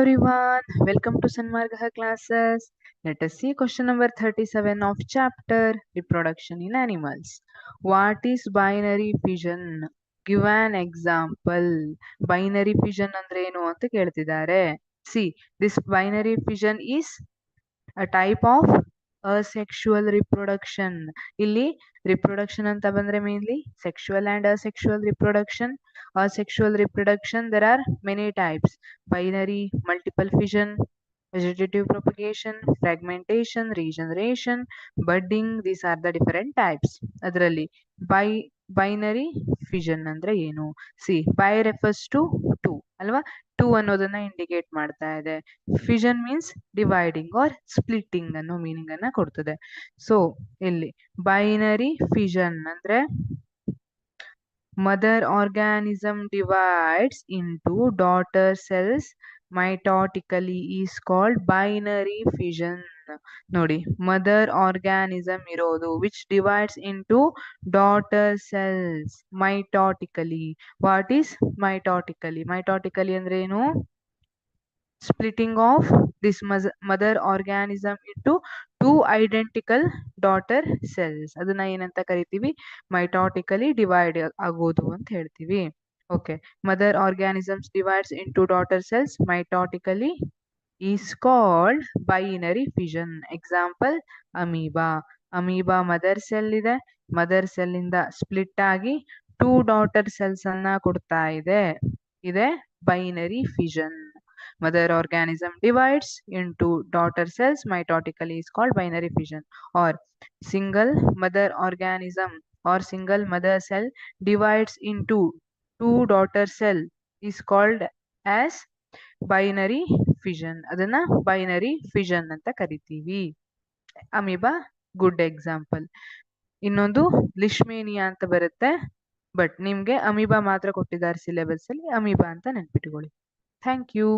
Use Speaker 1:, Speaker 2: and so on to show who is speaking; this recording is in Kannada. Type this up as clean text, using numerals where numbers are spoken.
Speaker 1: Everyone, welcome to Sanmargaha classes. Let us see question number 37 of chapter Reproduction in Animals. What is binary fission? Give an example. Binary fission ಅಂದ್ರೆ ಏನು ಅಂತ ಕೇಳ್ತಿದ್ದಾರೆ. See, this binary fission is a type of asexual reproduction. ಇಲ್ಲಿ reproduction ಅಂತ ಬಂದ್ರೆ mainly sexual and asexual reproduction. Asexual reproduction, there are many types: binary, multiple fission, vegetative propagation, fragmentation, regeneration, budding. These are the different types. ಅದರಲ್ಲಿ binary fission ಅಂದ್ರೆ ಏನು? See, bi refers to two ಅಲ್ವಾ? ಟೂ ಅನ್ನೋದನ್ನ ಇಂಡಿಕೇಟ್ ಮಾಡ್ತಾ ಇದೆ. Fission means dividing or splitting ಅನ್ನೋ ಮೀನಿಂಗ್ ಅನ್ನ ಕೊಡ್ತದೆ. ಸೊ ಇಲ್ಲಿ ಬೈನರಿ ಫಿಷನ್ ಅಂದ್ರೆ mother organism divides into daughter cells mitotically is called binary fission. ನೋಡಿ, ಮದರ್ ಆರ್ಗ್ಯಾನಿಸಮ್ ಇರೋದು which divides into daughter cells mitotically. What is mitotically? Mitotically ಅಂದ್ರೆ ಏನು? splitting of this mother organism into two identical daughter cells. ಅದನ್ನ ಏನಂತ ಕರಿತೀವಿ? ಮೈಟಾಟಿಕಲಿ ಡಿವೈಡ್ ಆಗೋದು ಅಂತ ಹೇಳ್ತೀವಿ. Okay, mother organisms divides into daughter cells mitotically is called binary fission. Example amoeba. Amoeba mother cell ಇದೆ, ಮದರ್ ಸೆಲ್ ಇಂದ ಸ್ಪ್ಲಿಟ್ ಆಗಿ ಟೂ ಡಾಟರ್ ಸೆಲ್ಸ್ ಅನ್ನ ಕೊಡ್ತಾ ಇದೆ. ಇದೆ binary fission. Mother organism divides into daughter cells mitotically is called binary fission. Or single mother organism or single mother cell divides into two daughter cell is called as binary fission. ಅದನ್ನ binary fission ಅಂತ ಕರಿತೀವಿ. Amoeba good example. ಇನ್ನೊಂದು ಲಿಶ್ಮೇನಿಯಾ ಅಂತ ಬರುತ್ತೆ, ಬಟ್ ನಿಮ್ಗೆ ಅಮೀಬಾ ಮಾತ್ರ ಕೊಟ್ಟಿದ್ದಾರೆ ಸಿಲೆಬಸ್ ಅಲ್ಲಿ. ಅಮೀಬಾ ಅಂತ ನೆನ್ಪಿಟ್ಕೊಳ್ಳಿ. Thank you.